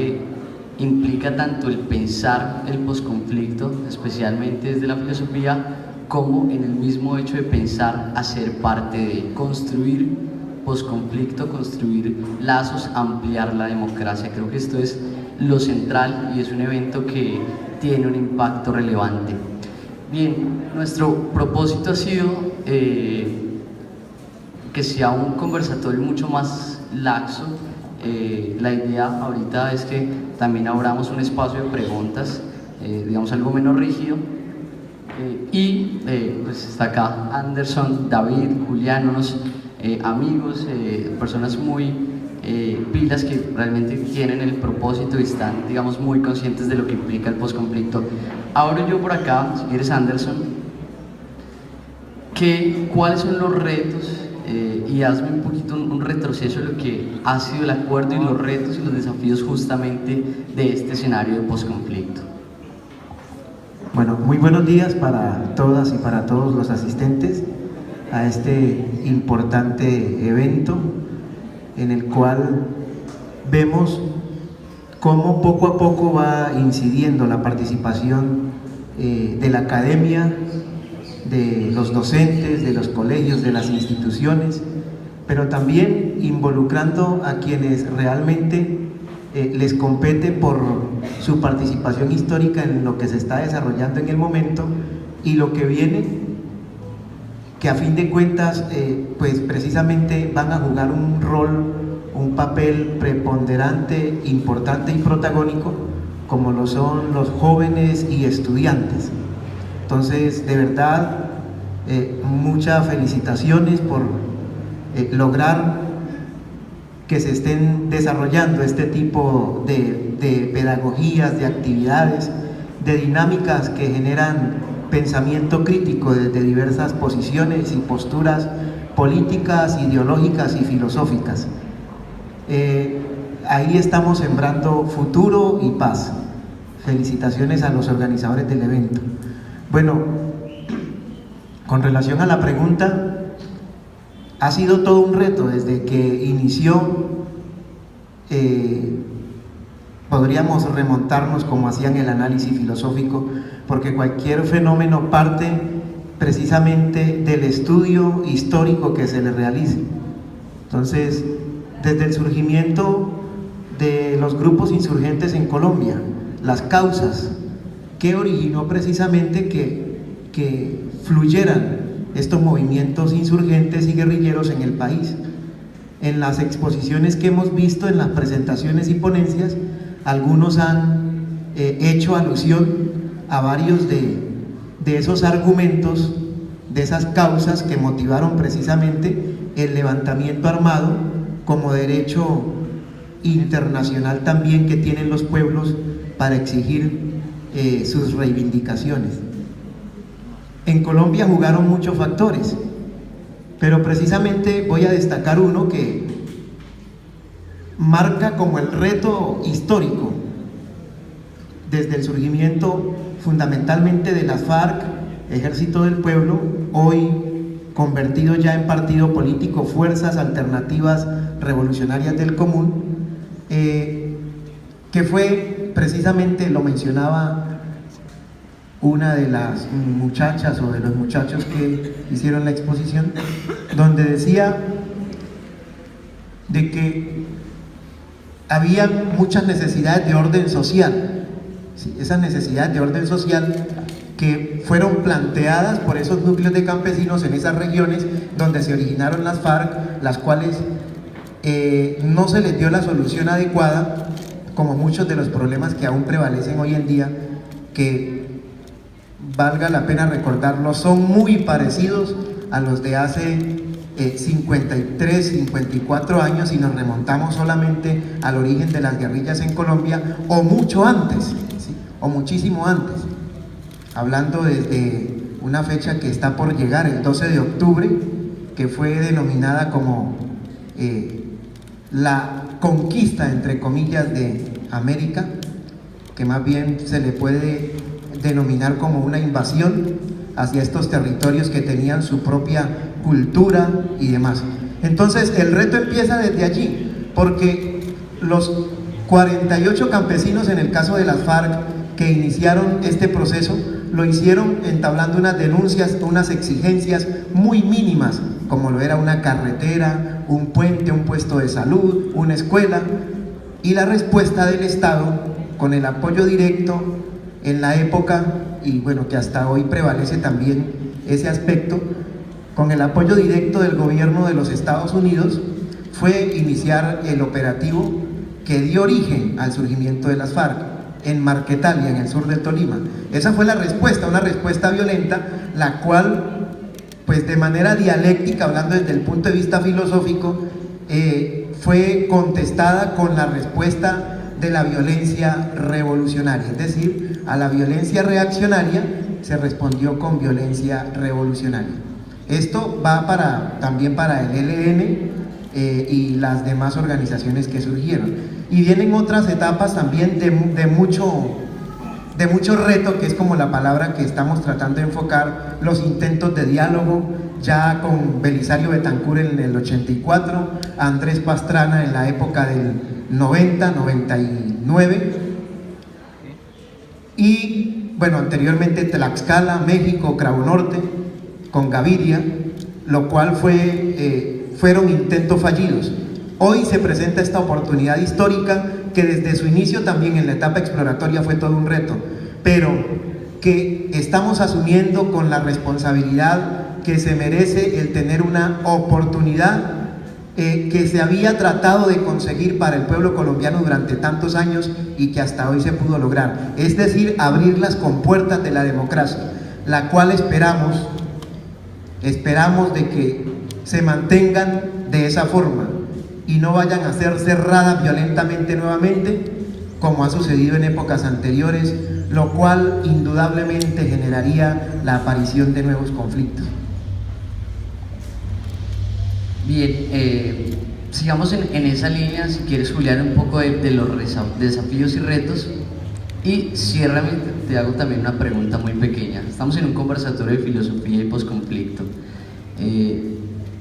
que implica tanto el pensar el posconflicto, especialmente desde la filosofía, como en el mismo hecho de pensar a ser parte de construir posconflicto, construir lazos, ampliar la democracia. Creo que esto es lo central y es un evento que tiene un impacto relevante. Bien, nuestro propósito ha sido que sea un conversatorio mucho más laxo. La idea ahorita es que también abramos un espacio de preguntas, digamos algo menos rígido, pues está acá Anderson, David, Julián, unos amigos, personas muy pilas que realmente tienen el propósito y están, digamos, muy conscientes de lo que implica el posconflicto. Abro yo por acá, si quieres, Anderson, ¿cuáles son los retos? Y hazme un poquito un retroceso de lo que ha sido el acuerdo y los retos y los desafíos justamente de este escenario de posconflicto. Bueno, muy buenos días para todas y para todos los asistentes a este importante evento en el cual vemos cómo poco a poco va incidiendo la participación de la academia, de los docentes, de los colegios, de las instituciones, pero también involucrando a quienes realmente les compete por su participación histórica en lo que se está desarrollando en el momento y lo que viene, que a fin de cuentas pues precisamente van a jugar un rol, un papel preponderante, importante y protagónico, como lo son los jóvenes y estudiantes. Entonces, de verdad, muchas felicitaciones por lograr que se estén desarrollando este tipo de pedagogías, de actividades, de dinámicas que generan pensamiento crítico desde diversas posiciones y posturas políticas, ideológicas y filosóficas. Ahí estamos sembrando futuro y paz. Felicitaciones a los organizadores del evento. Bueno, con relación a la pregunta, ha sido todo un reto desde que inició. Podríamos remontarnos como hacían el análisis filosófico, porque cualquier fenómeno parte precisamente del estudio histórico que se le realice. Entonces, desde el surgimiento de los grupos insurgentes en Colombia, las causas que originó precisamente que fluyeran estos movimientos insurgentes y guerrilleros en el país. En las exposiciones que hemos visto, en las presentaciones y ponencias, algunos han hecho alusión a varios de esos argumentos, de esas causas que motivaron precisamente el levantamiento armado como derecho internacional también que tienen los pueblos para exigir sus reivindicaciones. En Colombia jugaron muchos factores, pero precisamente voy a destacar uno que marca como el reto histórico desde el surgimiento fundamentalmente de las FARC, Ejército del Pueblo, hoy convertido ya en partido político, Fuerzas Alternativas Revolucionarias del Común, que fue precisamente, lo mencionaba una de las muchachas o de los muchachos que hicieron la exposición, donde decía de que había muchas necesidades de orden social, ¿sí? Esas necesidades de orden social que fueron planteadas por esos núcleos de campesinos en esas regiones donde se originaron las FARC, las cuales no se les dio la solución adecuada, como muchos de los problemas que aún prevalecen hoy en día, que valga la pena recordarlo, son muy parecidos a los de hace 53, 54 años si nos remontamos solamente al origen de las guerrillas en Colombia, o mucho antes, ¿sí? O muchísimo antes, hablando desde una fecha que está por llegar, el 12 de octubre, que fue denominada como la conquista, entre comillas, de América, que más bien se le puede denominar como una invasión hacia estos territorios que tenían su propia cultura y demás. Entonces el reto empieza desde allí, porque los 48 campesinos, en el caso de las FARC, que iniciaron este proceso, lo hicieron entablando unas denuncias, unas exigencias muy mínimas, como lo era una carretera, un puente, un puesto de salud, una escuela, y la respuesta del Estado, con el apoyo directo en la época, y bueno, que hasta hoy prevalece también ese aspecto, con el apoyo directo del gobierno de los Estados Unidos, fue iniciar el operativo que dio origen al surgimiento de las FARC en Marquetalia, en el sur del Tolima. Esa fue la respuesta, una respuesta violenta, la cual, pues de manera dialéctica, hablando desde el punto de vista filosófico, fue contestada con la respuesta de la violencia revolucionaria, es decir, a la violencia reaccionaria se respondió con violencia revolucionaria. Esto va también para el ELN y las demás organizaciones que surgieron. Y vienen otras etapas también de mucho reto, que es como la palabra que estamos tratando de enfocar, los intentos de diálogo, ya con Belisario Betancur en el 84, Andrés Pastrana en la época del 90, 99, y bueno, anteriormente Tlaxcala, México, Cravo Norte, con Gaviria, lo cual fueron intentos fallidos. Hoy se presenta esta oportunidad histórica que desde su inicio también en la etapa exploratoria fue todo un reto, pero que estamos asumiendo con la responsabilidad que se merece el tener una oportunidad que se había tratado de conseguir para el pueblo colombiano durante tantos años y que hasta hoy se pudo lograr, es decir, abrir las compuertas de la democracia, la cual esperamos de que se mantengan de esa forma y no vayan a ser cerradas violentamente nuevamente, como ha sucedido en épocas anteriores, lo cual indudablemente generaría la aparición de nuevos conflictos. Bien, sigamos en esa línea, si quieres, Julián, un poco de los desafíos y retos, y ciérrame, te hago también una pregunta muy pequeña. Estamos en un conversatorio de filosofía y posconflicto.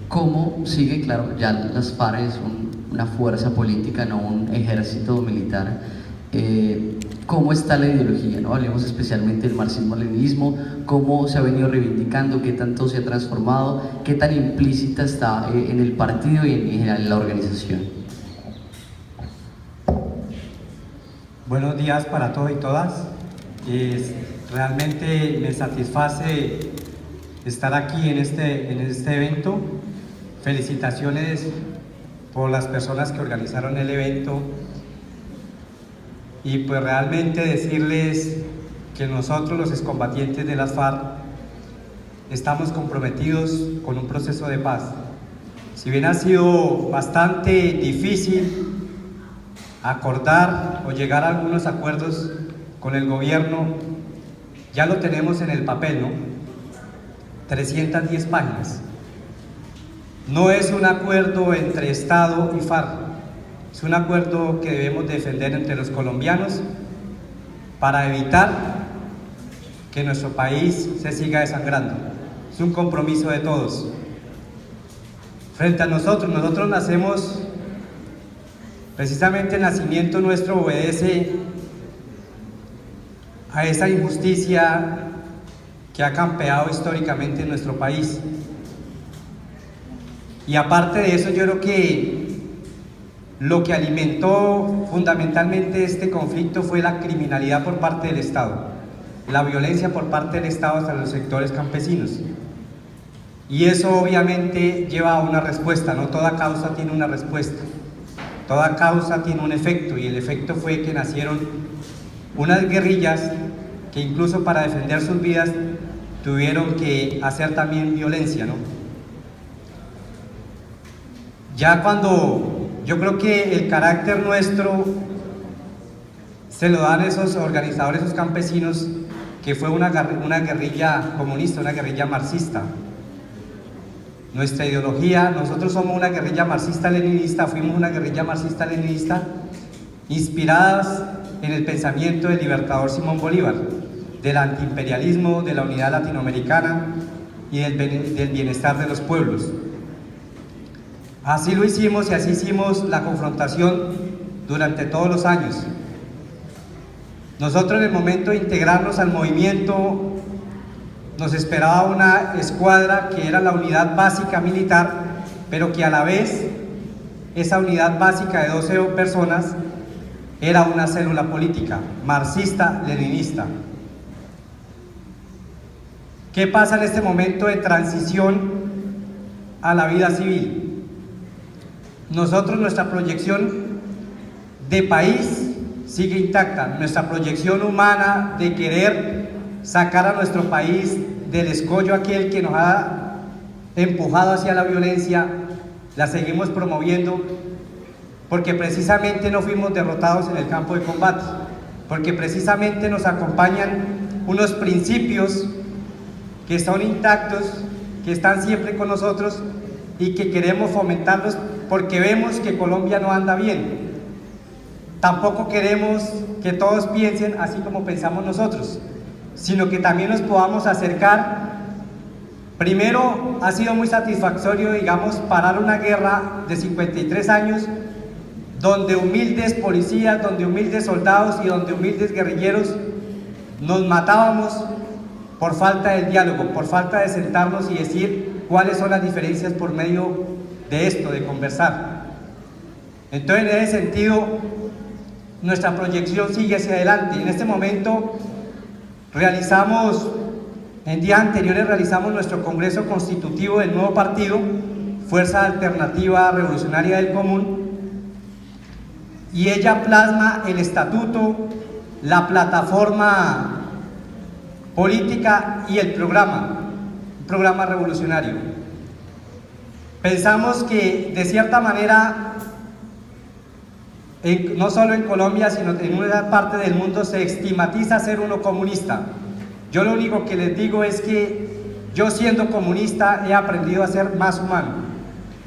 ¿Cómo sigue? Claro, ya las FARC es una fuerza política, no un ejército militar. ¿Cómo está la ideología? ¿No? Hablemos especialmente del marxismo-leninismo, cómo se ha venido reivindicando, qué tanto se ha transformado, qué tan implícita está en el partido y en general en la organización. Buenos días para todos y todas. Realmente me satisface estar aquí en este evento. Felicitaciones por las personas que organizaron el evento. Y pues realmente decirles que nosotros, los excombatientes de las FARC, estamos comprometidos con un proceso de paz. Si bien ha sido bastante difícil acordar o llegar a algunos acuerdos con el gobierno, ya lo tenemos en el papel, ¿no? 310 páginas. No es un acuerdo entre Estado y FARC. Es un acuerdo que debemos defender entre los colombianos para evitar que nuestro país se siga desangrando. Es un compromiso de todos. Frente a nosotros nacemos, precisamente el nacimiento nuestro obedece a esa injusticia que ha campeado históricamente en nuestro país. Y aparte de eso, yo creo que lo que alimentó fundamentalmente este conflicto fue la criminalidad por parte del Estado, la violencia por parte del Estado hacia los sectores campesinos. Y eso obviamente lleva a una respuesta, no toda causa tiene una respuesta, toda causa tiene un efecto, y el efecto fue que nacieron unas guerrillas que incluso para defender sus vidas tuvieron que hacer también violencia, ¿no? Ya cuando yo creo que el carácter nuestro se lo dan esos organizadores, esos campesinos, que fue una guerrilla comunista, una guerrilla marxista. Nuestra ideología, nosotros somos una guerrilla marxista-leninista, fuimos una guerrilla marxista-leninista inspiradas en el pensamiento del libertador Simón Bolívar, del antiimperialismo, de la unidad latinoamericana y del bienestar de los pueblos. Así lo hicimos y así hicimos la confrontación durante todos los años. Nosotros en el momento de integrarnos al movimiento nos esperaba una escuadra que era la unidad básica militar, pero que a la vez esa unidad básica de 12 personas era una célula política, marxista-leninista. ¿Qué pasa en este momento de transición a la vida civil? Nosotros, nuestra proyección de país sigue intacta, nuestra proyección humana de querer sacar a nuestro país del escollo aquel que nos ha empujado hacia la violencia, la seguimos promoviendo, porque precisamente no fuimos derrotados en el campo de combate, porque precisamente nos acompañan unos principios que son intactos, que están siempre con nosotros y que queremos fomentarlos porque vemos que Colombia no anda bien. Tampoco queremos que todos piensen así como pensamos nosotros, sino que también nos podamos acercar. Primero, ha sido muy satisfactorio, digamos, parar una guerra de 53 años donde humildes policías, donde humildes soldados y donde humildes guerrilleros nos matábamos por falta del diálogo, por falta de sentarnos y decir cuáles son las diferencias por medio de esto, de conversar. Entonces, en ese sentido, nuestra proyección sigue hacia adelante. En este momento en días anteriores realizamos nuestro congreso constitutivo del nuevo partido, Fuerza Alternativa Revolucionaria del Común, y ella plasma el estatuto, la plataforma política y el programa, un programa revolucionario. Pensamos que de cierta manera, no solo en Colombia, sino en una parte del mundo se estigmatiza ser uno comunista. Yo lo único que les digo es que yo, siendo comunista, he aprendido a ser más humano,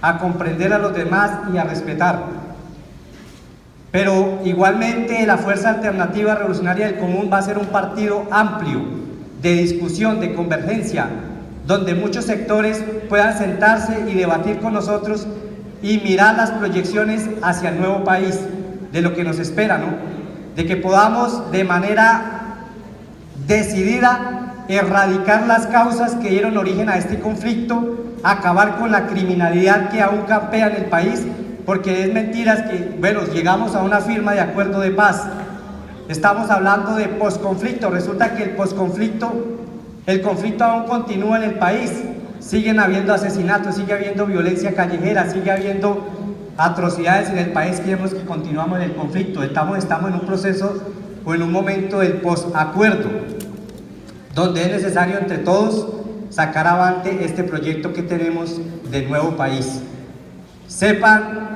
a comprender a los demás y a respetar. Pero igualmente la Fuerza Alternativa Revolucionaria del Común va a ser un partido amplio, de discusión, de convergencia, donde muchos sectores puedan sentarse y debatir con nosotros y mirar las proyecciones hacia el nuevo país, de lo que nos espera, ¿no? De que podamos de manera decidida erradicar las causas que dieron origen a este conflicto, acabar con la criminalidad que aún campea en el país, porque es mentira que, bueno, llegamos a una firma de acuerdo de paz, estamos hablando de posconflicto, resulta que el conflicto aún continúa en el país, siguen habiendo asesinatos, sigue habiendo violencia callejera, sigue habiendo atrocidades en el país, queremos que continuamos en el conflicto, estamos en un proceso o en un momento del posacuerdo, donde es necesario entre todos sacar avante este proyecto que tenemos de nuevo país. Sepan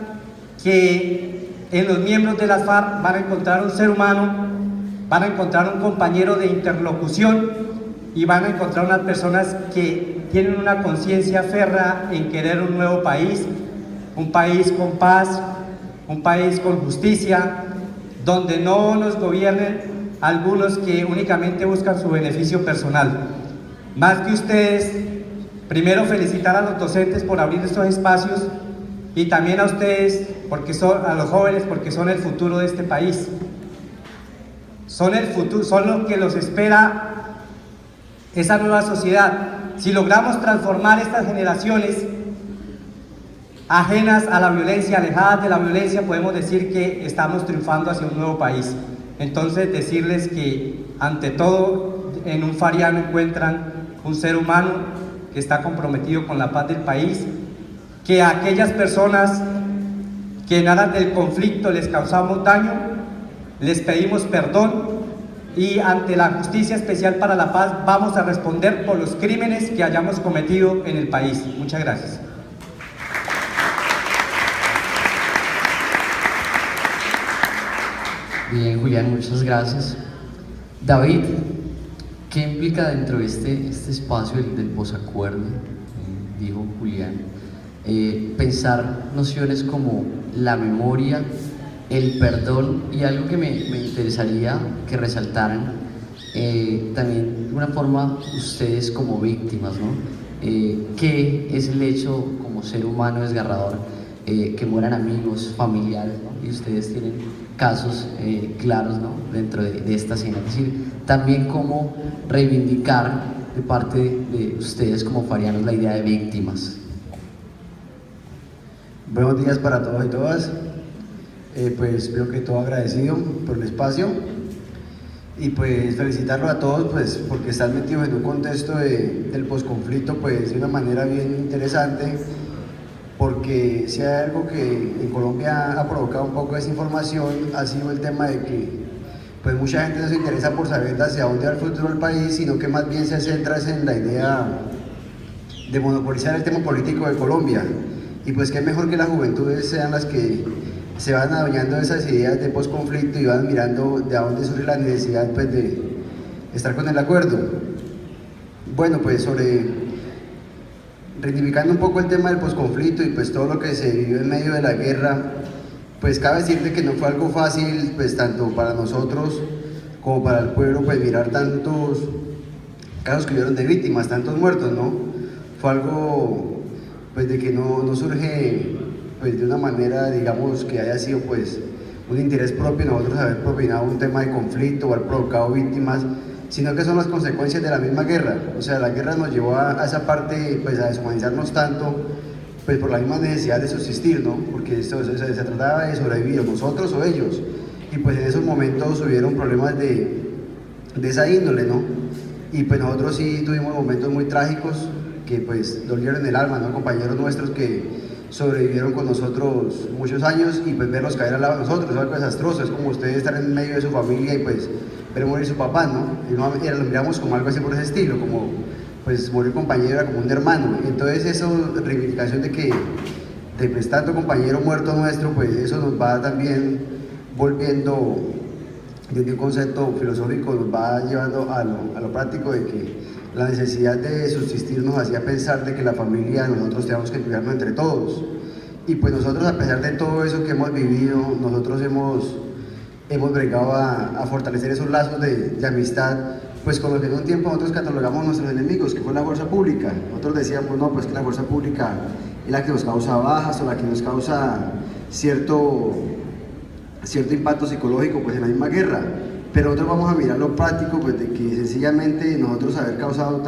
que en los miembros de las FARC van a encontrar un ser humano, van a encontrar un compañero de interlocución y van a encontrar unas personas que tienen una conciencia férrea en querer un nuevo país, un país con paz, un país con justicia, donde no nos gobiernen algunos que únicamente buscan su beneficio personal. Más que ustedes, primero felicitar a los docentes por abrir estos espacios y también a ustedes, a los jóvenes, porque son el futuro de este país. Son el futuro, son lo que los espera esa nueva sociedad. Si logramos transformar estas generaciones ajenas a la violencia, alejadas de la violencia, podemos decir que estamos triunfando hacia un nuevo país. Entonces, decirles que ante todo en un fariano encuentran un ser humano que está comprometido con la paz del país, que a aquellas personas que en aras del conflicto les causamos daño, les pedimos perdón y ante la Justicia Especial para la Paz vamos a responder por los crímenes que hayamos cometido en el país. Muchas gracias. Bien, Julián, muchas gracias. David, ¿qué implica dentro de este espacio del posacuerdo? Dijo Julián. Pensar nociones como la memoria, el perdón y algo que me interesaría que resaltaran, también de una forma ustedes como víctimas, ¿no? ¿Qué es el hecho como ser humano desgarrador que mueran amigos, familiares, ¿no? Y ustedes tienen casos claros, ¿no? Dentro de esta escena. Es decir, también cómo reivindicar de parte de ustedes como farianos la idea de víctimas. Buenos días para todos y todas. Pues creo que todo agradecido por el espacio y pues felicitarlos a todos pues porque están metidos en un contexto del posconflicto pues de una manera bien interesante, porque si hay algo que en Colombia ha provocado un poco de desinformación ha sido el tema de que pues mucha gente no se interesa por saber hacia dónde va el futuro del país, sino que más bien se centra en la idea de monopolizar el tema político de Colombia. Y pues qué mejor que las juventudes sean las que se van adueñando de esas ideas de posconflicto y van mirando de a dónde surge la necesidad pues, de estar con el acuerdo. Bueno, pues reivindigando un poco el tema del posconflicto y pues todo lo que se vivió en medio de la guerra, pues cabe decirte que no fue algo fácil, pues tanto para nosotros como para el pueblo, pues mirar tantos casos que hubieron de víctimas, tantos muertos, ¿no? Fue algo pues de que no surge pues de una manera, digamos, que haya sido pues un interés propio nosotros haber propinado un tema de conflicto o haber provocado víctimas, sino que son las consecuencias de la misma guerra. O sea, la guerra nos llevó a esa parte, pues a deshumanizarnos tanto, pues por la misma necesidad de subsistir, ¿no? Porque esto se trataba de sobrevivir, nosotros o ellos, y pues en esos momentos hubieron problemas de esa índole, ¿no? Y pues nosotros sí tuvimos momentos muy trágicos que pues dolieron el alma, ¿no? Compañeros nuestros que sobrevivieron con nosotros muchos años y pues verlos caer al lado de nosotros es algo desastroso, es como ustedes estar en medio de su familia y pues ver morir su papá, ¿no? Y lo miramos como algo así por ese estilo, como pues morir compañero era como un hermano, y entonces esa reivindicación de que de pues tanto compañero muerto nuestro, pues eso nos va también volviendo desde un concepto filosófico, nos va llevando a lo práctico de que la necesidad de subsistir nos hacía pensar de que la familia, nosotros teníamos que cuidarnos entre todos. Y pues nosotros, a pesar de todo eso que hemos vivido, nosotros hemos bregado a fortalecer esos lazos de amistad, pues con lo que en un tiempo nosotros catalogamos a nuestros enemigos, que fue la fuerza pública. Nosotros decíamos, no, pues que la fuerza pública es la que nos causa bajas o la que nos causa cierto impacto psicológico pues en la misma guerra. Pero nosotros vamos a mirar lo práctico, pues de que sencillamente nosotros haber causado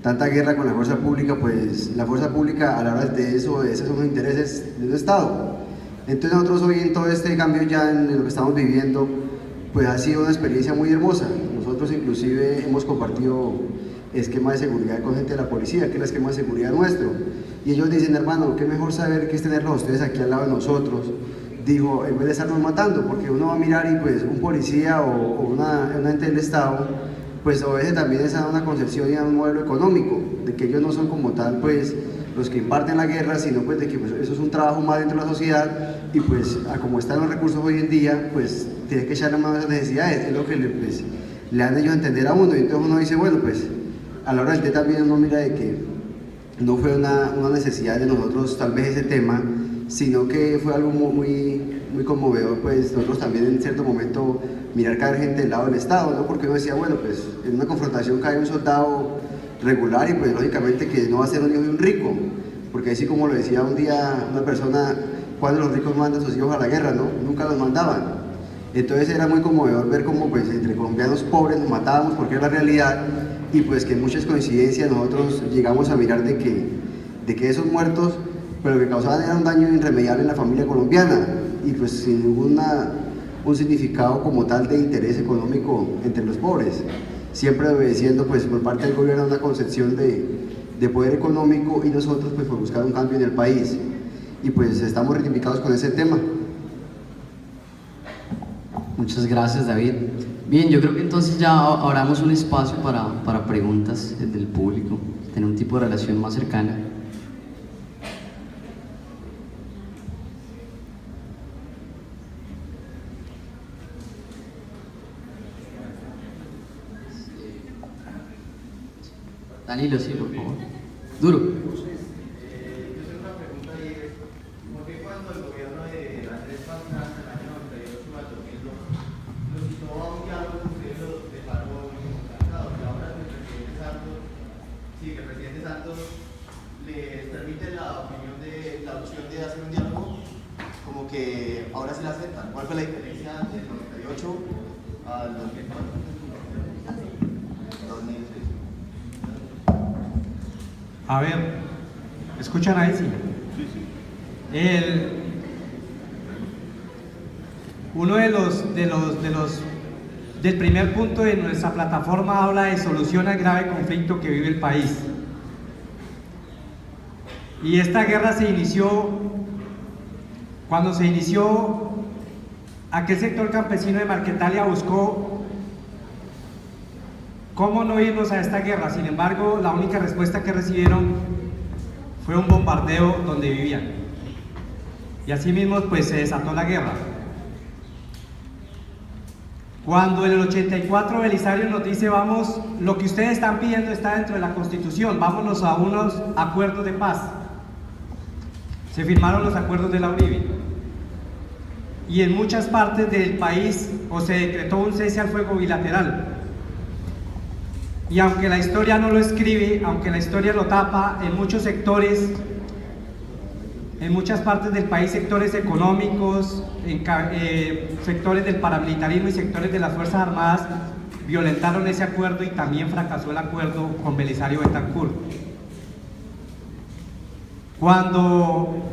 tanta guerra con la fuerza pública, pues la fuerza pública a la hora de eso, esos son los intereses de un Estado. Entonces nosotros hoy en todo este cambio ya en lo que estamos viviendo, pues ha sido una experiencia muy hermosa. Nosotros inclusive hemos compartido esquemas de seguridad con gente de la policía, que es el esquema de seguridad nuestro. Y ellos dicen, hermano, qué mejor saber que es tenerlos a ustedes aquí al lado de nosotros. Dijo, en vez de estarnos matando, porque uno va a mirar y pues un policía o una ente del Estado, pues obedece también esa una concepción y a un modelo económico, de que ellos no son como tal pues los que imparten la guerra, sino pues de que pues, eso es un trabajo más dentro de la sociedad y pues a como están los recursos hoy en día, pues tiene que echarle más a esas necesidades, es lo que le dan ellos a entender a uno, y entonces uno dice, bueno pues a la hora del té también uno mira de que no fue una necesidad de nosotros tal vez ese tema, sino que fue algo muy conmovedor, pues nosotros también en cierto momento mirar caer gente del lado del Estado, ¿no? Porque uno decía, bueno, pues en una confrontación cae un soldado regular y pues lógicamente que no va a ser un hijo de un rico, porque así como lo decía un día una persona, cuando los ricos mandan a sus hijos a la guerra, ¿no? Nunca los mandaban. Entonces era muy conmovedor ver cómo pues entre colombianos pobres nos matábamos porque era la realidad, y pues que en muchas coincidencias nosotros llegamos a mirar de que esos muertos pero lo que causaban era un daño irremediable en la familia colombiana y pues sin un significado como tal de interés económico entre los pobres, siempre obedeciendo pues por parte del gobierno una concepción de poder económico, y nosotros pues por buscar un cambio en el país, y pues estamos reivindicados con ese tema. Muchas gracias, David. Bien, yo creo que entonces ya abramos un espacio para preguntas del público, tener un tipo de relación más cercana. Danilo, sí, por favor. Duro. Yo tengo una pregunta y es, ¿por qué cuando el gobierno de Andrés Pastrana en el año 98 al 2002 los citó a un diálogo, ustedes los declaró incontratados, y ahora que el presidente Santos les permite la opción de hacer ¿cuál fue la diferencia del 98 al 2004? 2006. A ver, ¿escuchan ahí? Sí. Uno del primer punto de nuestra plataforma habla de solución al grave conflicto que vive el país. Y esta guerra se inició cuando se inició aquel sector campesino de Marquetalia buscó cómo no irnos a esta guerra. Sin embargo, la única respuesta que recibieron fue un bombardeo donde vivían. Y así mismo pues se desató la guerra. Cuando en el 84 Belisario nos dice, vamos, lo que ustedes están pidiendo está dentro de la Constitución, vámonos a unos acuerdos de paz. Se firmaron los acuerdos de la Uribe. Y en muchas partes del país se decretó un cese al fuego bilateral. Y aunque la historia no lo escribe, aunque la historia lo tapa, en muchos sectores, en muchas partes del país, sectores económicos, sectores del paramilitarismo y sectores de las Fuerzas Armadas violentaron ese acuerdo y también fracasó el acuerdo con Belisario Betancur. Cuando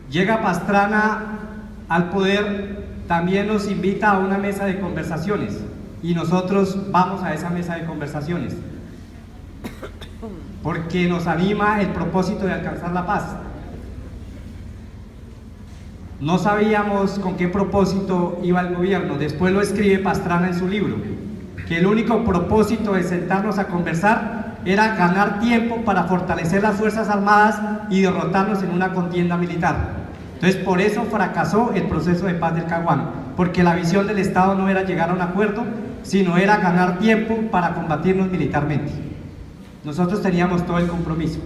llega Pastrana al poder, también nos invita a una mesa de conversaciones y nosotros vamos a esa mesa de conversaciones porque nos anima el propósito de alcanzar la paz. No sabíamos con qué propósito iba el gobierno, después lo escribe Pastrana en su libro, que el único propósito de sentarnos a conversar era ganar tiempo para fortalecer las Fuerzas Armadas y derrotarnos en una contienda militar. Entonces por eso fracasó el proceso de paz del Caguán, porque la visión del Estado no era llegar a un acuerdo, sino era ganar tiempo para combatirnos militarmente. Nosotros teníamos todo el compromiso.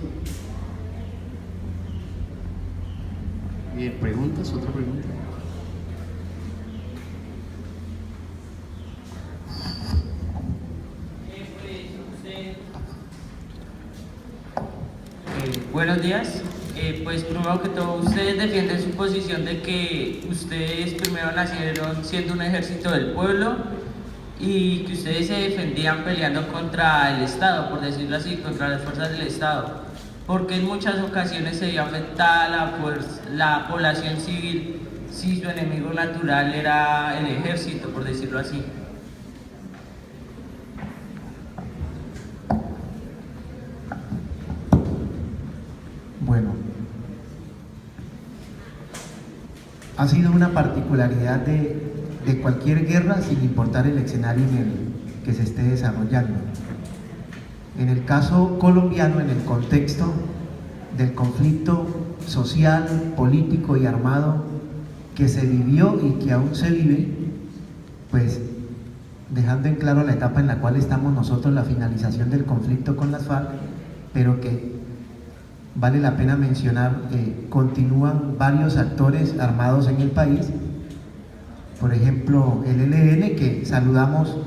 Bien, ¿preguntas? ¿Otra pregunta? Buenos días. Pues primero que todo, ustedes defienden su posición de que ustedes primero nacieron siendo un ejército del pueblo y que ustedes se defendían peleando contra el Estado, por decirlo así, contra las fuerzas del Estado, porque en muchas ocasiones se vio afectada la población civil si su enemigo natural era el ejército, por decirlo así. Bueno, ha sido una particularidad de cualquier guerra sin importar el escenario en el que se esté desarrollando. En el caso colombiano, en el contexto del conflicto social, político y armado que se vivió y que aún se vive, pues dejando en claro la etapa en la cual estamos nosotros, la finalización del conflicto con las FARC, pero que vale la pena mencionar, continúan varios actores armados en el país, por ejemplo el ELN, que saludamos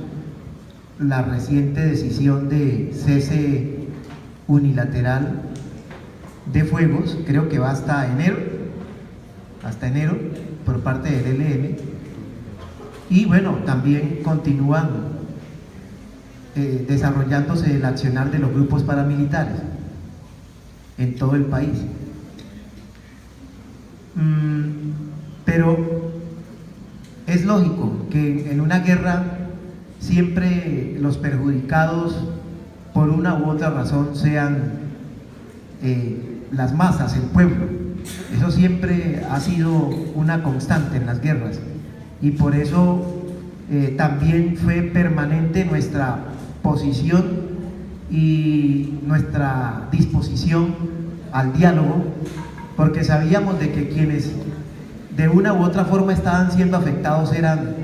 la reciente decisión de cese unilateral de fuegos, creo que va hasta enero por parte del ELN, y bueno, también continúan desarrollándose el accionar de los grupos paramilitares en todo el país. Pero es lógico que en una guerra siempre los perjudicados por una u otra razón sean las masas, el pueblo. Eso siempre ha sido una constante en las guerras y por eso también fue permanente nuestra posición y nuestra disposición al diálogo, porque sabíamos de que quienes de una u otra forma estaban siendo afectados eran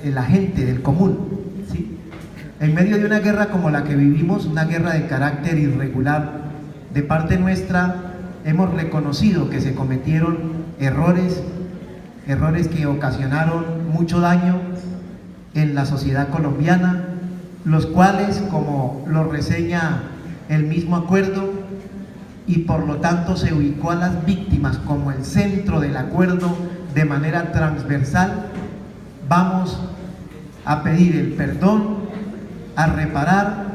la gente del común, ¿sí? En medio de una guerra como la que vivimos, una guerra de carácter irregular, de parte nuestra hemos reconocido que se cometieron errores que ocasionaron mucho daño en la sociedad colombiana, los cuales, como lo reseña el mismo acuerdo, y por lo tanto se ubicó a las víctimas como el centro del acuerdo de manera transversal, vamos a pedir el perdón, a reparar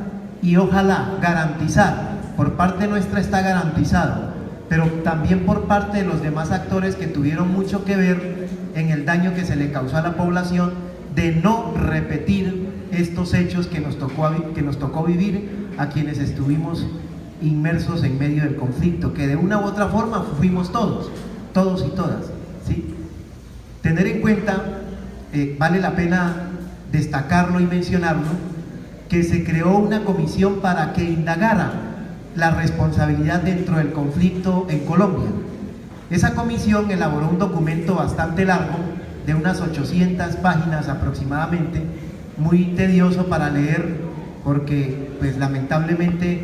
y ojalá garantizar, por parte nuestra está garantizado, pero también por parte de los demás actores que tuvieron mucho que ver en el daño que se le causó a la población, de no repetir estos hechos que nos tocó vivir a quienes estuvimos inmersos en medio del conflicto, que de una u otra forma fuimos todos y todas, ¿sí? Tener en cuenta, vale la pena destacarlo y mencionarlo, que se creó una comisión para que indagara la responsabilidad dentro del conflicto en Colombia. Esa comisión elaboró un documento bastante largo, de unas 800 páginas aproximadamente, muy tedioso para leer, porque pues lamentablemente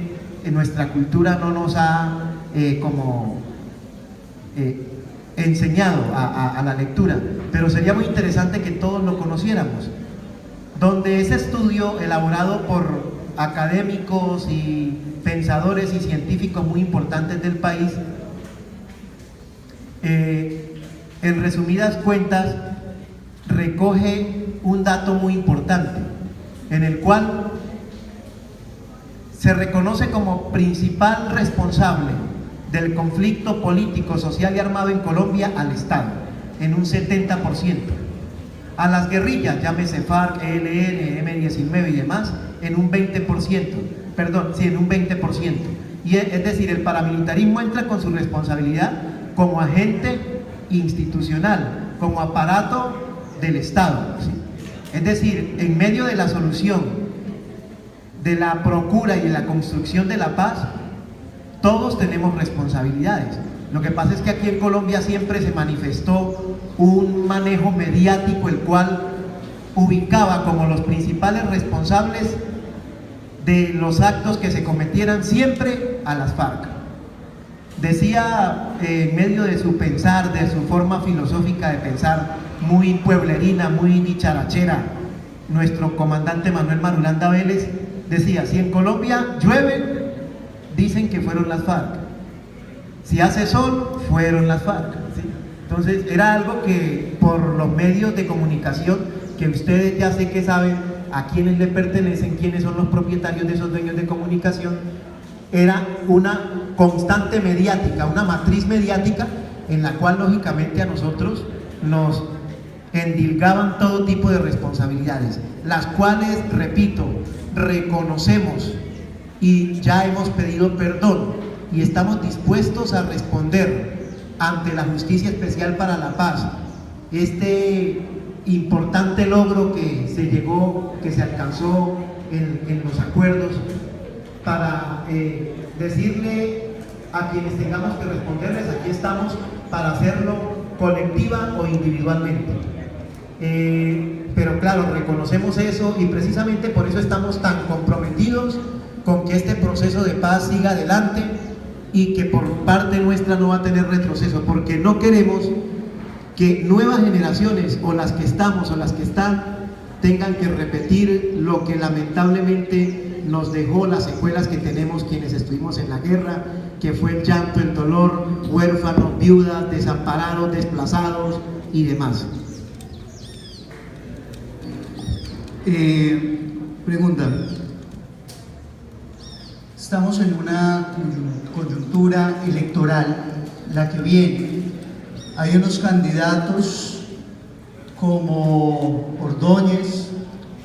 nuestra cultura no nos ha enseñado a la lectura, pero sería muy interesante que todos lo conociéramos, donde ese estudio elaborado por académicos y pensadores y científicos muy importantes del país, en resumidas cuentas recoge un dato muy importante, en el cual se reconoce como principal responsable del conflicto político, social y armado en Colombia al Estado, en un 70%. A las guerrillas, llámese FARC, ELN, M-19 y demás, en un 20%, en un 20%. Y es decir, el paramilitarismo entra con su responsabilidad como agente institucional, como aparato del Estado, ¿sí? Es decir, en medio de la solución, de la procura y de la construcción de la paz, todos tenemos responsabilidades. Lo que pasa es que aquí en Colombia siempre se manifestó un manejo mediático, el cual ubicaba como los principales responsables de los actos que se cometieran siempre a las FARC. Decía, en medio de su pensar, de su forma filosófica de pensar, muy pueblerina, muy dicharachera, nuestro comandante Manuel Marulanda Vélez decía: si en Colombia llueve, dicen que fueron las FARC; si hace sol, fueron las FARC, ¿sí? Entonces era algo que por los medios de comunicación, que ustedes ya sé que saben a quiénes le pertenecen, quiénes son los propietarios de esos dueños de comunicación, era una constante mediática, una matriz mediática en la cual lógicamente a nosotros nos endilgaban todo tipo de responsabilidades, las cuales, repito, reconocemos y ya hemos pedido perdón y estamos dispuestos a responder ante la Justicia Especial para la Paz este importante logro que se llegó, que se alcanzó en los acuerdos, para decirle a quienes tengamos que responderles: aquí estamos para hacerlo colectiva o individualmente. Pero claro, reconocemos eso y precisamente por eso estamos tan comprometidos con que este proceso de paz siga adelante y que por parte nuestra no va a tener retroceso, porque no queremos que nuevas generaciones, o las que estamos o las que están, tengan que repetir lo que lamentablemente nos dejó, las secuelas que tenemos quienes estuvimos en la guerra, que fue el llanto, el dolor, huérfanos, viudas, desamparados, desplazados y demás. Pregunta: estamos en una coyuntura electoral, la que viene. Hay unos candidatos como Ordóñez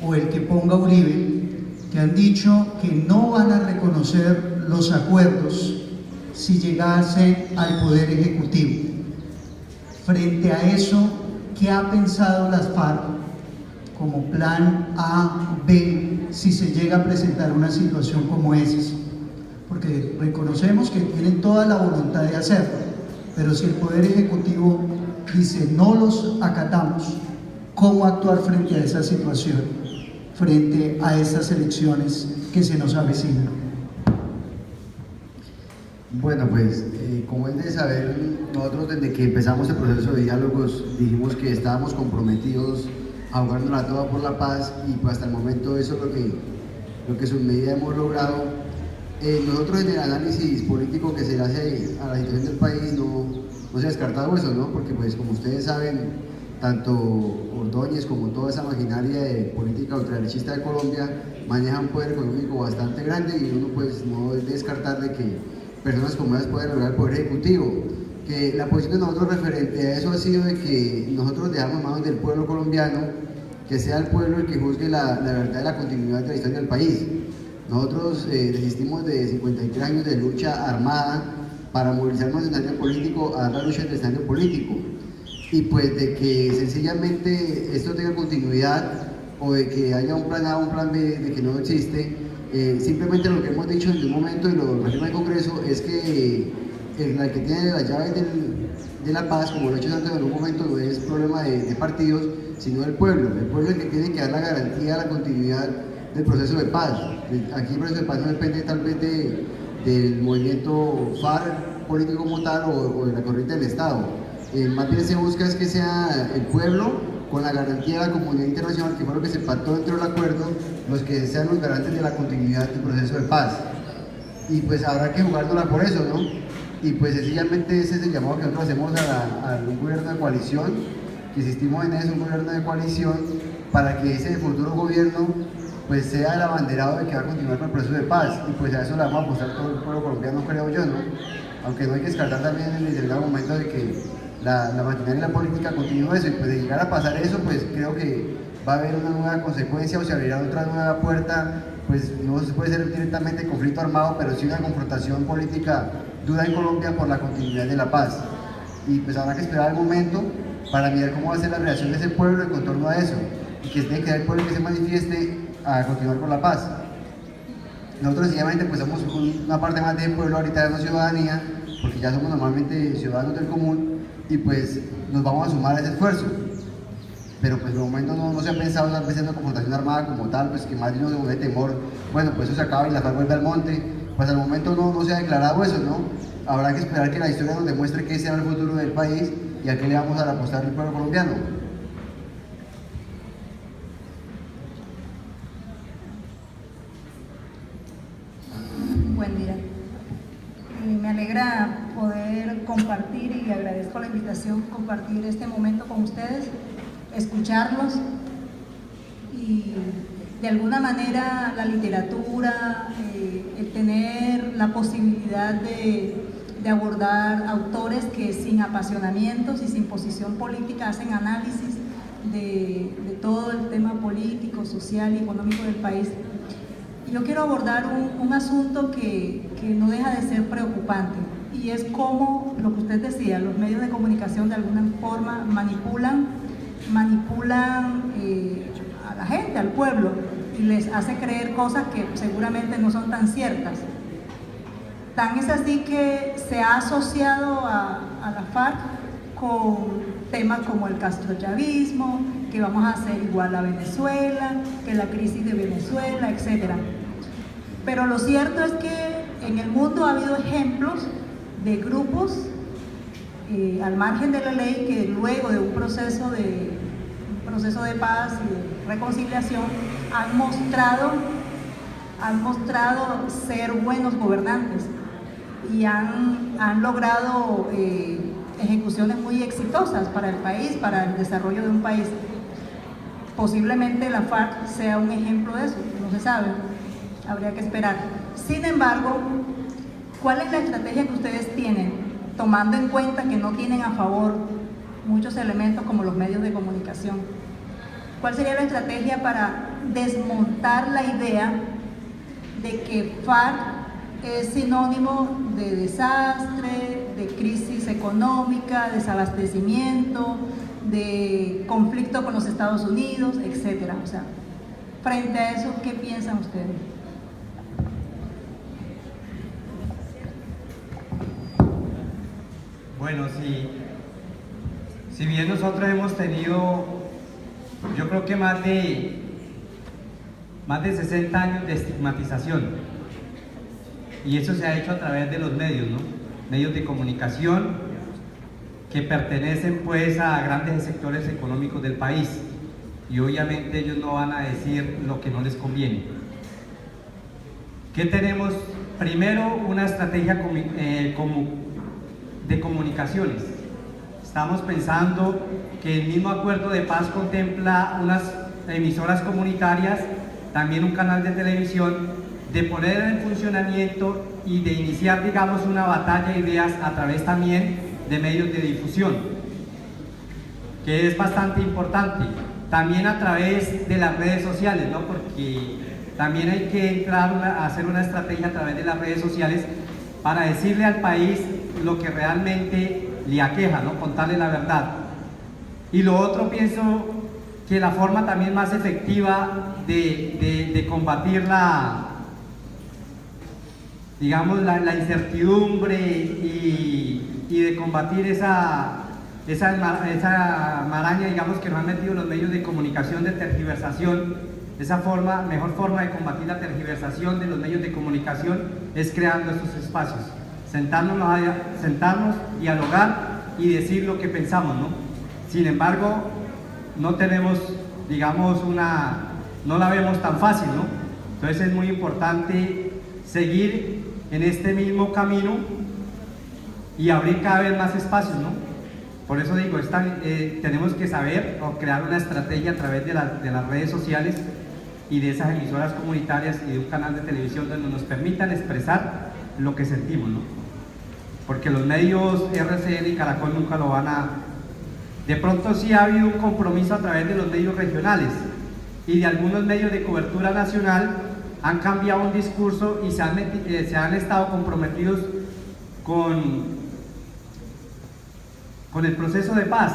o el que ponga Uribe, que han dicho que no van a reconocer los acuerdos si llegase al Poder Ejecutivo. Frente a eso, ¿qué ha pensado las FARC como plan A, B, si se llega a presentar una situación como esa? Porque reconocemos que tienen toda la voluntad de hacerlo, pero si el Poder Ejecutivo dice no los acatamos, ¿cómo actuar frente a esa situación, frente a estas elecciones que se nos avecinan? Bueno, pues como es de saber, nosotros desde que empezamos el proceso de diálogos dijimos que estábamos comprometidos a jugárnosla toda por la paz, y pues hasta el momento eso es lo que en su medida hemos logrado. nosotros en el análisis político que se le hace a la situación del país no se ha descartado eso, ¿no? Porque pues como ustedes saben, tanto Ordóñez como toda esa maquinaria de política ultraderechista de Colombia maneja un poder económico bastante grande y uno pues no debe descartar de que personas como ellas pueden lograr el poder ejecutivo. Que la posición de nosotros referente a eso ha sido de que nosotros dejamos en manos del pueblo colombiano, que sea el pueblo el que juzgue la verdad y la continuidad de la historia del país. Nosotros desistimos de 53 años de lucha armada para movilizarnos en el escenario político a dar la lucha en el escenario político. Y pues de que sencillamente esto tenga continuidad o de que haya un plan A o un plan B, de que no existe, simplemente lo que hemos dicho en un momento y lo afirma el Congreso es que el que tiene las llaves de la paz, como lo he hecho antes en un momento, no es problema de partidos, sino del pueblo. El pueblo es el que tiene que dar la garantía, la continuidad del proceso de paz. Aquí el proceso de paz no depende tal vez del movimiento FARC político como tal o de la corriente del Estado. Más bien se busca es que sea el pueblo con la garantía de la comunidad internacional, que fue lo que se pactó dentro del acuerdo, los que sean los garantes de la continuidad del proceso de paz. Y pues habrá que jugárnosla por eso, ¿no? Y pues sencillamente ese es el llamado que nosotros hacemos a un gobierno de coalición, que insistimos en eso, un gobierno de coalición, para que ese futuro gobierno pues sea el abanderado de que va a continuar con el proceso de paz, y pues a eso le vamos a apostar todo el pueblo colombiano, creo yo, ¿no? Aunque no hay que descartar también en el determinado momento de que la maquinaria y la política continúe eso, y pues de llegar a pasar eso, pues creo que va a haber una nueva consecuencia o se abrirá otra nueva puerta, pues no se puede ser directamente conflicto armado, pero sí una confrontación política dura en Colombia por la continuidad de la paz. Y pues habrá que esperar el momento para mirar cómo va a ser la reacción de ese pueblo en contorno a eso, y que tiene que ser el pueblo que se manifieste a continuar con la paz. Nosotros sencillamente pues somos una parte más del pueblo ahorita de la ciudadanía, porque ya somos normalmente ciudadanos del común, y pues nos vamos a sumar a ese esfuerzo. Pero pues de momento no se ha pensado tal vez en una confrontación armada como tal, pues que más de uno se de temor, bueno pues eso se acaba y la FARC vuelve al monte, pues al momento no se ha declarado eso, ¿no? Habrá que esperar que la historia nos demuestre qué será el futuro del país y a qué le vamos a apostar al pueblo colombiano. Buen día. Me alegra poder compartir y agradezco la invitación, compartir este momento con ustedes, escucharlos y de alguna manera la literatura, el tener la posibilidad de abordar autores que sin apasionamientos y sin posición política hacen análisis de todo el tema político, social y económico del país. Yo quiero abordar un asunto que no deja de ser preocupante, y es cómo, lo que usted decía, los medios de comunicación de alguna forma manipulan a la gente, al pueblo, y les hace creer cosas que seguramente no son tan ciertas. Tan es así que se ha asociado a la FARC con temas como el castrochavismo, que vamos a hacer igual a Venezuela, que la crisis de Venezuela, etc. Pero lo cierto es que en el mundo ha habido ejemplos de grupos al margen de la ley que luego de un proceso de paz y de reconciliación han mostrado ser buenos gobernantes y han logrado ejecuciones muy exitosas para el país, para el desarrollo de un país. Posiblemente la FARC sea un ejemplo de eso, no se sabe, habría que esperar. Sin embargo, ¿cuál es la estrategia que ustedes tienen, tomando en cuenta que no tienen a favor muchos elementos como los medios de comunicación? ¿Cuál sería la estrategia para desmontar la idea de que FARC es sinónimo de desastre, de crisis económica, desabastecimiento, de conflicto con los Estados Unidos, etcétera? O sea, frente a eso, ¿qué piensan ustedes? Bueno, si bien nosotros hemos tenido, yo creo que más de 60 años de estigmatización, y eso se ha hecho a través de los medios, ¿no? Medios de comunicación que pertenecen pues a grandes sectores económicos del país, y obviamente ellos no van a decir lo que no les conviene. ¿Qué tenemos primero, una estrategia de comunicaciones. Estamos pensando que el mismo acuerdo de paz contempla unas emisoras comunitarias, también un canal de televisión, de poner en funcionamiento y de iniciar, digamos, una batalla de ideas a través también de medios de difusión, que es bastante importante. También a través de las redes sociales, ¿no? Porque también hay que entrar a hacer una estrategia a través de las redes sociales para decirle al país lo que realmente le aqueja, ¿no? Contarle la verdad. Y lo otro, pienso que la forma también más efectiva de combatir digamos, la incertidumbre y de combatir esa maraña, digamos, que nos han metido los medios de comunicación de tergiversación. Esa mejor forma de combatir la tergiversación de los medios de comunicación es creando estos espacios, sentarnos, dialogar y decir lo que pensamos, ¿no? Sin embargo, no tenemos, digamos, no la vemos tan fácil, ¿no? Entonces es muy importante seguir en este mismo camino y abrir cada vez más espacios, ¿no? Por eso digo, tenemos que saber o crear una estrategia a través de las redes sociales y de esas emisoras comunitarias y de un canal de televisión donde nos permitan expresar lo que sentimos, ¿no? Porque los medios RCN y Caracol nunca lo van a... De pronto sí ha habido un compromiso a través de los medios regionales y de algunos medios de cobertura nacional han cambiado un discurso y se han estado comprometidos con el proceso de paz.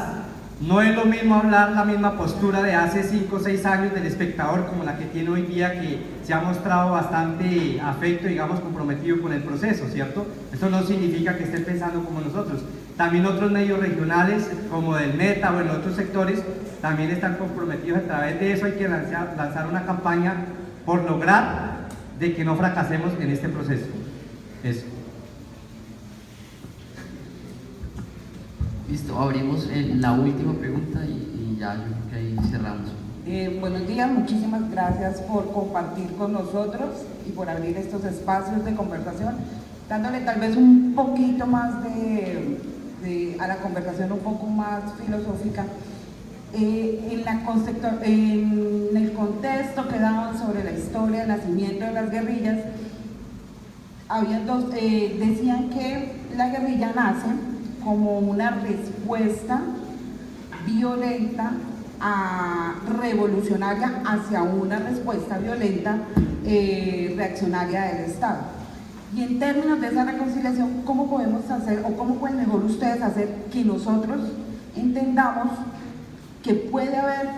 No es lo mismo hablar la misma postura de hace 5 o 6 años del espectador como la que tiene hoy día, que se ha mostrado bastante afecto, digamos, comprometido con el proceso, ¿cierto? Esto no significa que estén pensando como nosotros. También otros medios regionales, como del Meta o en otros sectores, también están comprometidos. A través de eso hay que lanzar una campaña por lograr de que no fracasemos en este proceso. Eso. Listo, abrimos la última pregunta y ya yo creo que ahí cerramos. Buenos días, muchísimas gracias por compartir con nosotros y por abrir estos espacios de conversación, dándole tal vez un poquito más a la conversación un poco más filosófica. En el contexto que daban sobre la historia del nacimiento de las guerrillas, decían que la guerrilla nace como una respuesta violenta revolucionaria hacia una respuesta violenta reaccionaria del Estado. Y en términos de esa reconciliación, ¿cómo podemos hacer o cómo pueden mejor ustedes hacer que nosotros entendamos que puede haber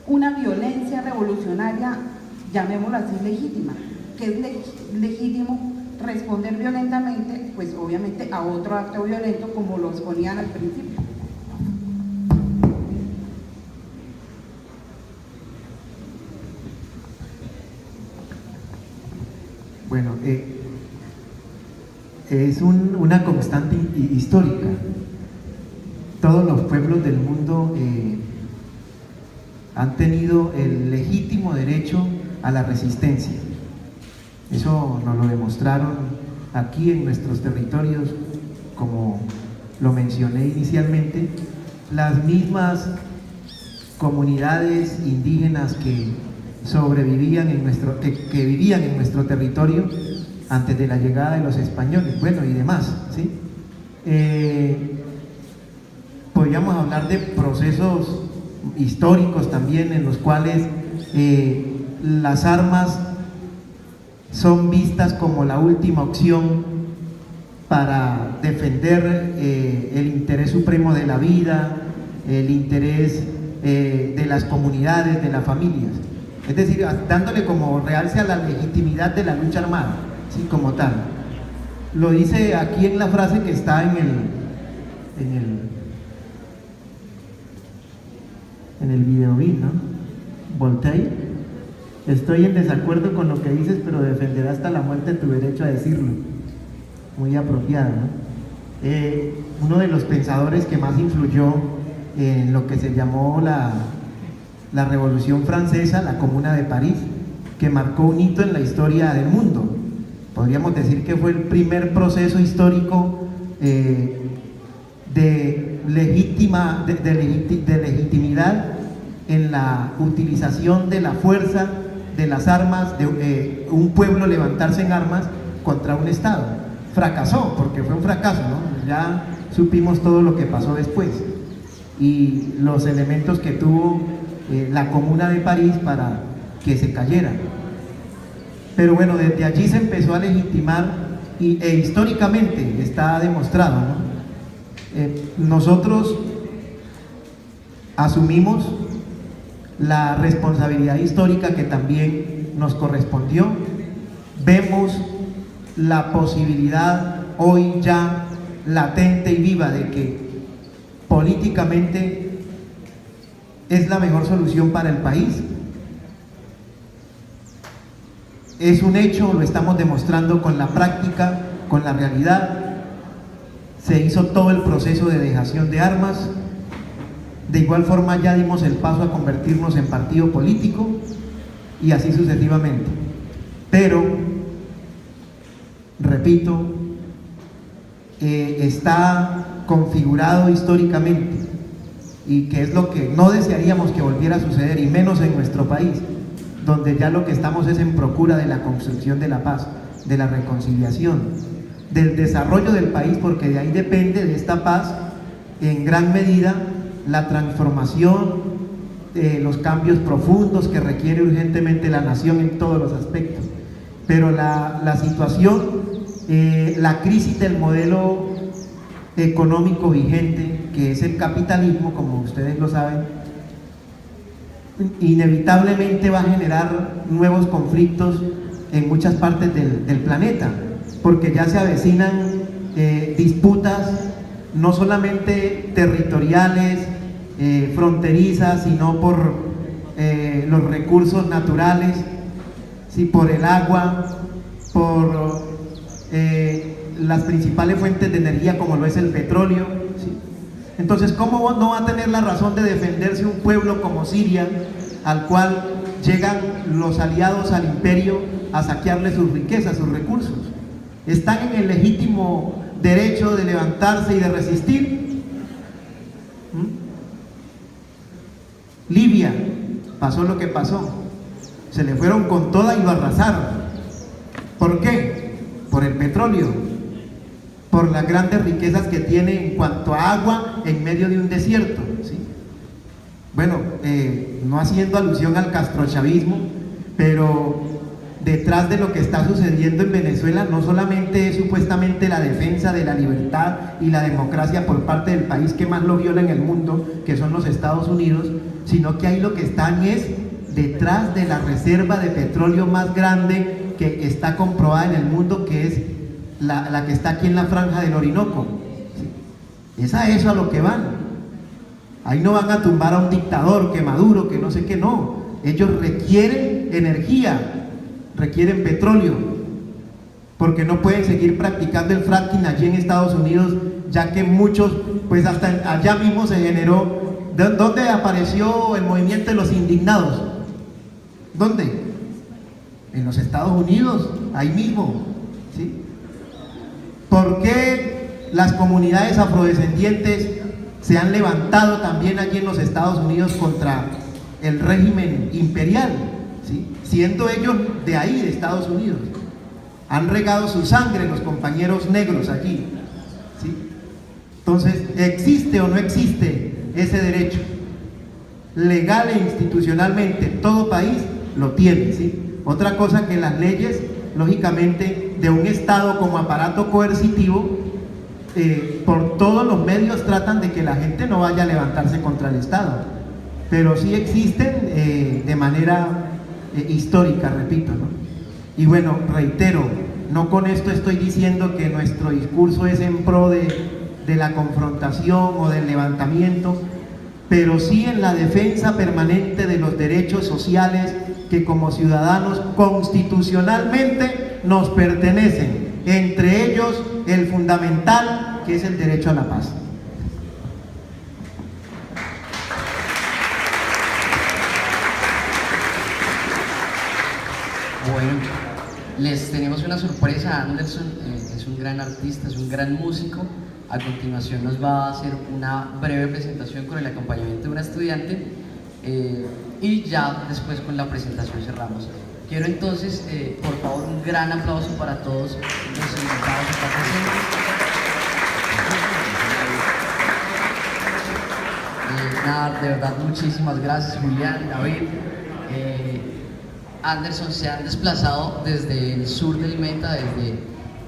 una violencia revolucionaria, llamémosla así, legítima, que es legítimo responder violentamente, pues obviamente a otro acto violento como lo exponían al principio? Bueno, es una constante histórica. Todos los pueblos del mundo han tenido el legítimo derecho a la resistencia. Eso nos lo demostraron aquí en nuestros territorios, como lo mencioné inicialmente, las mismas comunidades indígenas que sobrevivían que vivían en nuestro territorio antes de la llegada de los españoles, bueno, y demás, ¿sí? Podríamos hablar de procesos históricos también en los cuales las armas son vistas como la última opción para defender el interés supremo de la vida, el interés de las comunidades, de las familias. Es decir, dándole como realce a la legitimidad de la lucha armada, ¿sí? Como tal. Lo dice aquí en la frase que está en el video, ¿no? Voltaire. Estoy en desacuerdo con lo que dices, pero defenderé hasta la muerte tu derecho a decirlo. Muy apropiado, ¿no? Uno de los pensadores que más influyó en lo que se llamó la Revolución Francesa, la Comuna de París, que marcó un hito en la historia del mundo. podríamos decir que fue el primer proceso histórico de legitimidad en la utilización de la fuerza, de las armas, de un pueblo levantarse en armas contra un Estado. Fracasó, porque fue un fracaso, ¿no? Ya supimos todo lo que pasó después y los elementos que tuvo la Comuna de París para que se cayera. Pero bueno, desde allí se empezó a legitimar e históricamente está demostrado, ¿no? Nosotros asumimos la responsabilidad histórica que también nos correspondió. Vemos la posibilidad hoy ya latente y viva de que políticamente es la mejor solución para el país. Es un hecho, lo estamos demostrando con la práctica, con la realidad. Se hizo todo el proceso de dejación de armas. De igual forma ya dimos el paso a convertirnos en partido político y así sucesivamente. Pero, repito, está configurado históricamente y que es lo que no desearíamos que volviera a suceder, y menos en nuestro país, donde ya lo que estamos es en procura de la construcción de la paz, de la reconciliación, del desarrollo del país, porque de ahí depende, de esta paz, en gran medida, la transformación, los cambios profundos que requiere urgentemente la nación en todos los aspectos. Pero la situación, la crisis del modelo económico vigente, que es el capitalismo, como ustedes lo saben, inevitablemente va a generar nuevos conflictos en muchas partes del planeta, porque ya se avecinan disputas no solamente territoriales, fronterizas, sino por los recursos naturales, ¿sí? Por el agua, por las principales fuentes de energía como lo es el petróleo, ¿sí? Entonces, ¿cómo no va a tener la razón de defenderse un pueblo como Siria, al cual llegan los aliados al imperio a saquearle sus riquezas, sus recursos? Están en el legítimo derecho de levantarse y de resistir. Libia, pasó lo que pasó, se le fueron con toda y lo arrasaron. ¿Por qué? Por el petróleo, por las grandes riquezas que tiene en cuanto a agua en medio de un desierto, ¿sí? Bueno, no haciendo alusión al castrochavismo, pero detrás de lo que está sucediendo en Venezuela no solamente es supuestamente la defensa de la libertad y la democracia por parte del país que más lo viola en el mundo, que son los Estados Unidos, sino que ahí lo que están es detrás de la reserva de petróleo más grande que está comprobada en el mundo, que es la que está aquí en la franja del Orinoco. Es a eso a lo que van. Ahí no van a tumbar a un dictador, que Maduro, que no sé qué, no. Ellos requieren energía, requieren petróleo, porque no pueden seguir practicando el fracking allí en Estados Unidos, ya que muchos, pues hasta allá mismo se generó. ¿Dónde apareció el movimiento de los indignados? ¿Dónde? En los Estados Unidos, ahí mismo, ¿sí? ¿Por qué las comunidades afrodescendientes se han levantado también allí en los Estados Unidos contra el régimen imperial, ¿sí? Siendo ellos de ahí, de Estados Unidos? Han regado su sangre los compañeros negros allí, ¿sí? Entonces, ¿existe o no existe ese derecho? Legal e institucionalmente, todo país lo tiene, ¿sí? Otra cosa que las leyes, lógicamente, de un Estado como aparato coercitivo, por todos los medios tratan de que la gente no vaya a levantarse contra el Estado, pero sí existen de manera histórica, repito, ¿no? Y bueno, reitero, no con esto estoy diciendo que nuestro discurso es en pro de la confrontación o del levantamiento, pero sí en la defensa permanente de los derechos sociales que como ciudadanos constitucionalmente nos pertenecen, entre ellos el fundamental, que es el derecho a la paz. Bueno, Les tenemos una sorpresa. Anderson es un gran artista, es un gran músico. A continuación nos va a hacer una breve presentación con el acompañamiento de una estudiante y ya después con la presentación cerramos. Quiero entonces, por favor, un gran aplauso para todos los invitados acá presentes. Nada, de verdad, muchísimas gracias, Julián, David. Anderson, se han desplazado desde el sur del Meta, desde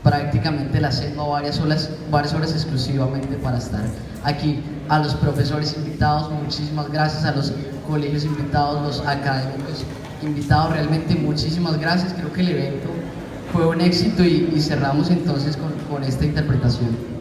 prácticamente la selva, varias horas exclusivamente para estar aquí. A los profesores invitados, muchísimas gracias. A los colegios invitados, los académicos invitados, realmente muchísimas gracias. Creo que el evento fue un éxito y cerramos entonces con esta interpretación.